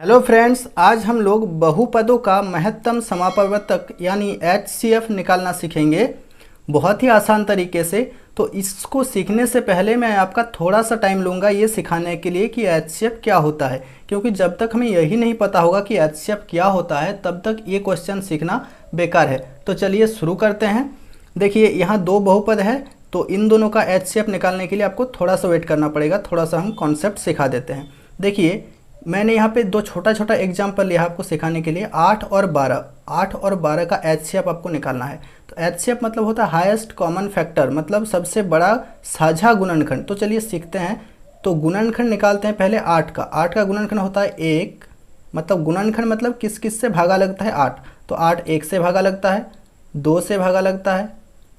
Hello friends, आज हम लोग बहुपदों का महत्तम समापवर्तक यानी HCF निकालना सीखेंगे बहुत ही आसान तरीके से। तो इसको सीखने से पहले मैं आपका थोड़ा सा टाइम लूँगा ये सिखाने के लिए कि HCF क्या होता है, क्योंकि जब तक हमें यही नहीं पता होगा कि HCF क्या होता है तब तक ये क्वेश्चन सीखना बेकार है। तो चलिए शुरू करते हैं। देखिए यहाँ दो बहुपद है, तो इन दोनों का HCF निकालने के लिए आपको थोड़ा सा वेट करना पड़ेगा। थोड़ा सा हम कॉन्सेप्ट सिखा देते हैं। देखिए मैंने यहाँ पे दो छोटा छोटा एग्जाम्पल लिया आपको सिखाने के लिए। 8 और 12 का HCF आपको निकालना है। तो HCF मतलब होता है हाईएस्ट कॉमन फैक्टर, मतलब सबसे बड़ा साझा गुणनखंड। तो चलिए सीखते हैं। तो गुणनखंड निकालते हैं पहले 8 का। 8 का गुणनखंड होता है 1, मतलब गुणनखंड मतलब किस किस से भागा लगता है 8। तो 8 1 से भागा लगता है, 2 से भागा लगता है,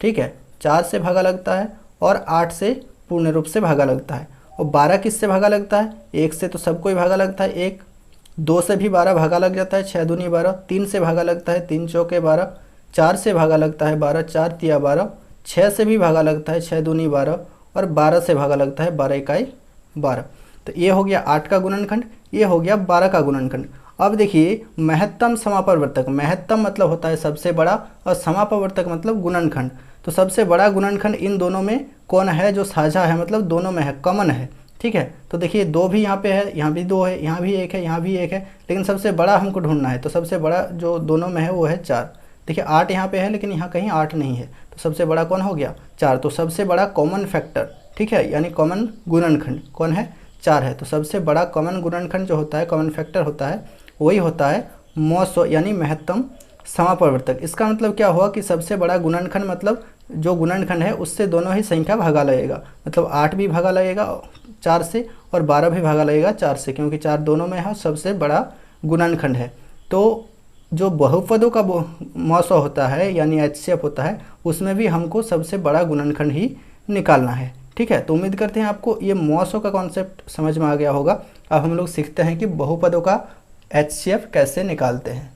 ठीक है, 4 से भागा लगता है और 8 से पूर्ण रूप से भागा लगता है। और 12 किससे भागा लगता है? 1 से तो सबको ही भागा लगता है 1, 2 से भी 12 भागा लग जाता है 6 दूनी 12, 3 से भागा लगता है 3 चौके 12, 4 से भागा लगता है 12, 4 तिया 12, 6 से भी भागा लगता है 6 दूनी 12 और 12 से भागा लगता है 12 इकाई 12। तो ये हो गया 8 का गुणनखंड, ये हो गया 12 का गुणनखंड। अब देखिए महत्तम समापवर्तक, महत्तम मतलब होता है सबसे बड़ा और समापवर्तक मतलब गुणनखंड। तो सबसे बड़ा गुणनखंड इन दोनों में कौन है जो साझा है, मतलब दोनों में है, कॉमन है, ठीक है। तो देखिए 2 भी यहाँ पे है, यहाँ भी 2 है, यहाँ भी 1 है, यहाँ भी 1 है, लेकिन सबसे बड़ा हमको ढूंढना है। तो सबसे बड़ा जो दोनों में है वो है 4। देखिए 8 यहाँ पे है लेकिन यहाँ कहीं 8 नहीं है, तो सबसे बड़ा कौन हो गया? 4। तो सबसे बड़ा कॉमन फैक्टर, ठीक है, यानी कॉमन गुणनखंड कौन है? 4 है। तो सबसे बड़ा कॉमन गुणनखंड जो होता है, कॉमन फैक्टर होता है, वही होता है मोस्ट यानी महत्तम समापवर्तक। इसका मतलब क्या हुआ कि सबसे बड़ा गुणनखंड मतलब जो गुणनखंड है उससे दोनों ही संख्या भागा लगेगा, मतलब 8 भी भागा लगेगा 4 से और 12 भी भागा लगेगा 4 से, क्योंकि 4 दोनों में है, सबसे बड़ा गुणनखंड है। तो जो बहुपदों का मौसो होता है यानी HCF होता है, उसमें भी हमको सबसे बड़ा गुणनखंड ही निकालना है, ठीक है। तो उम्मीद करते हैं आपको ये मौसो का कॉन्सेप्ट समझ में आ गया होगा। अब हम लोग सीखते हैं कि बहुपदों का HCF कैसे निकालते हैं।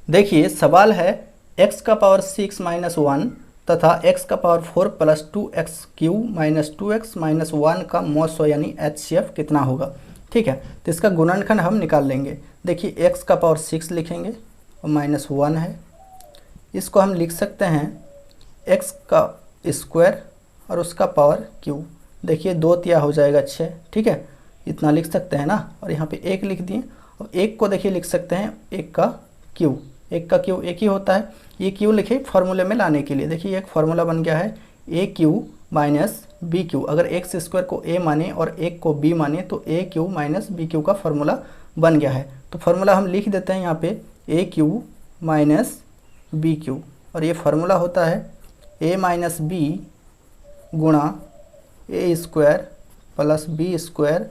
देखिए सवाल है x का पावर 6 माइनस 1 तथा x का power 4 plus 2x³ minus 2x minus 1 का मौसो यानी HCF कितना होगा, ठीक है। तो इसका गुणनखंड हम निकाल लेंगे। देखिए x का पावर 6 लिखेंगे और माइनस 1 है, इसको हम लिख सकते हैं x का स्क्वायर और उसका पावर क्यूब। देखिए 2 तिया हो जाएगा 6, ठीक है, इतना लिख सकते हैं ना। और यहाँ पे 1 लिख दिए और 1 को देखिए लिख सकते हैं 1 का क्यूब। 1 का क्यूब 1 ही होता है, ये क्यू लिखे फार्मूले में लाने के लिए। देखिए एक फार्मूला बन गया है AQ माइनस BQ। अगर एक्स स्क्वायर को A माने और 1 को B माने तो AQ माइनस BQ का फार्मूला बन गया है। तो फार्मूला हम लिख देते हैं यहाँ पे AQ माइनस BQ, और ये फार्मूला होता है A माइनस B गुणा A square plus B square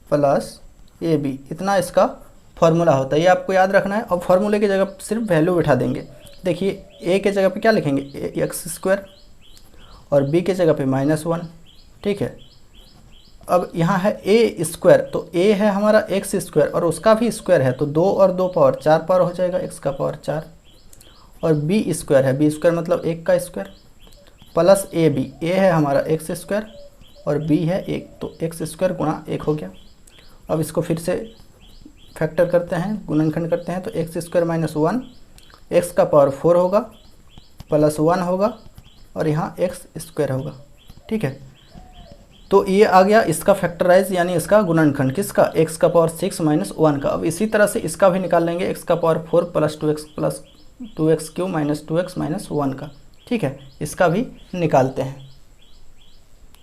plus AB, इतना इसका फार्मूला होता है, ये आपको याद रखना है। और फार्मूले की जगह सिर्फ वैल्यू बिठा देंगे। देखिए ए के जगह पे क्या लिखेंगे एक्स स्क्वायर और बी के जगह पे -1, ठीक है। अब यहाँ है ए स्क्वायर, तो ए है हमारा एक्स स्क्वायर और उसका भी स्क्वायर है, तो 2 और 2 पावर 4 पावर हो जाएगा, एक्स का पावर 4। और बी स्क्वायर है, बी स्क्वायर मतलब 1 का स्क्वायर प्लस ए बी, ए है हमारा एक्स स्क्वायर और बी है 1, तो एक्स स्क्वायर गुणा 1 हो गया। अब इसको फिर से फैक्टर करते हैं, गुणनखंड करते हैं। तो एक्स स्क्वायर माइनस 1, एक्स का पावर 4 होगा प्लस 1 होगा और यहाँ एक्स स्क्वायर होगा, ठीक है। तो ये आ गया इसका फैक्टराइज यानी इसका गुणनखंड, किसका? एक्स का पावर 6 माइनस 1 का। अब इसी तरह से इसका भी निकाल लेंगे, एक्स का power 4 plus 2x³ minus 2x minus 1 का, ठीक है। इसका भी निकालते हैं।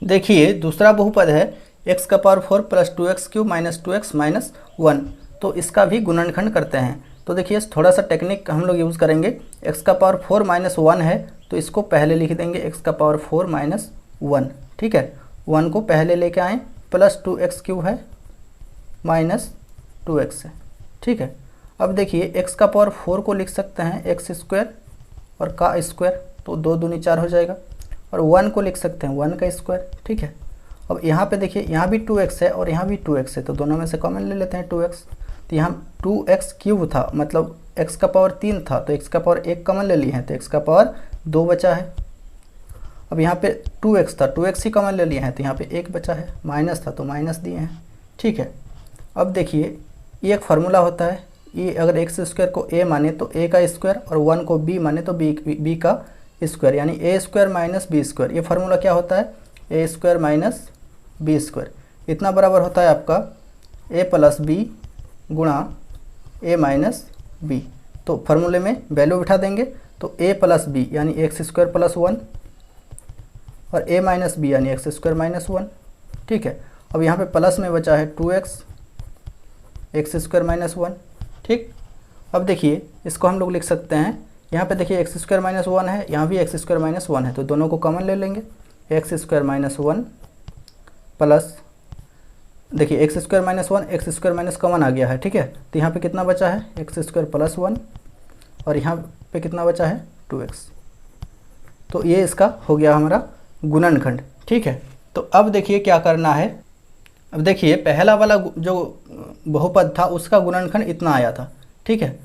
देखिए दूसरा बहुपद है x का power 4 plus 2x³ minus 2x minus 1, तो इसका भी गुणनखंड करते हैं। तो देखिए थोड़ा सा टेक्निक हम लोग यूज़ करेंगे। x का पावर 4 माइनस 1 है तो इसको पहले लिख देंगे x का पावर 4 माइनस 1, ठीक है। 1 को पहले लेके आएँ, प्लस 2x³ है माइनस 2x है, ठीक है। अब देखिए x का पावर 4 को लिख सकते हैं एक्स स्क्वायर और का स्क्वायर, तो 2 दूनी 4 हो जाएगा। और 1 को लिख सकते हैं 1 का स्क्वायर, ठीक है। अब यहाँ पे देखिए यहाँ भी 2x है और यहाँ भी 2x है, तो दोनों में से कॉमन ले लेते हैं 2x। तो यहाँ 2x³ था, मतलब x का पावर 3 था, तो x का पावर 1 कॉमन ले लिए हैं, तो x का पावर 2 बचा है। अब यहाँ पे 2x था, 2x ही कॉमन ले लिए हैं, तो यहाँ पे 1 बचा है, माइनस था तो माइनस दिए हैं, ठीक है। अब देखिए ये एक फार्मूला होता है, ये अगर एक्स स्क्वायर को ए माने तो ए का स्क्वायर और 1 को बी माने तो बी का स्क्वायर, यानी ए स्क्वायर माइनस बी स्क्वायर। ये फार्मूला क्या होता है, ए स्क्वायर माइनस बी स्क्वायर। इतना बराबर होता है आपका ए प्लस बी गुणा ए माइनस बी। तो फार्मूले में वैल्यू बिठा देंगे, तो ए प्लस बी यानी एक्स स्क्वायर प्लस 1 और ए माइनस बी यानी एक्स स्क्वायर माइनस 1। ठीक है, अब यहाँ पे प्लस में बचा है 2x एक्स स्क्वायर माइनस 1। ठीक, अब देखिए इसको हम लोग लिख सकते हैं, यहाँ पे देखिए एक्स स्क्वायर माइनस 1 है, यहाँ भी एक्स स्क्वायर माइनस 1 है, तो दोनों को कॉमन ले लेंगे। एक्स स्क्वायर माइनस 1 प्लस, देखिए x square minus 1 x square minus common आ गया है। ठीक है, तो यहाँ पे कितना बचा है, एक्स स्क्वायर प्लस 1 और यहाँ पे कितना बचा है 2x। तो ये इसका हो गया हमारा गुणनखंड। ठीक है, तो अब देखिए क्या करना है। अब देखिए पहला वाला जो बहुपद था उसका गुणनखंड इतना आया था। ठीक है,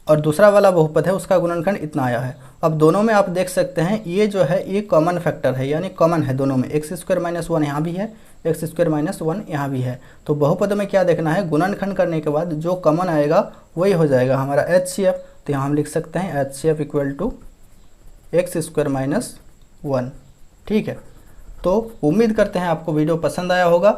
और दूसरा वाला बहुपद है उसका गुणनखंड इतना आया है। अब दोनों में आप देख सकते हैं ये जो है ये कॉमन फैक्टर है, यानी कॉमन है दोनों में। एक्स स्क्वायर माइनस 1 यहाँ भी है, एक्स स्क्वायर माइनस 1 यहाँ भी है। तो बहुपद में क्या देखना है, गुणनखंड करने के बाद जो कॉमन आएगा वही हो जाएगा हमारा HCF। तो यहाँ हम लिख सकते हैं HCF equal to x square minus 1। ठीक है, तो उम्मीद करते हैं आपको वीडियो पसंद आया होगा।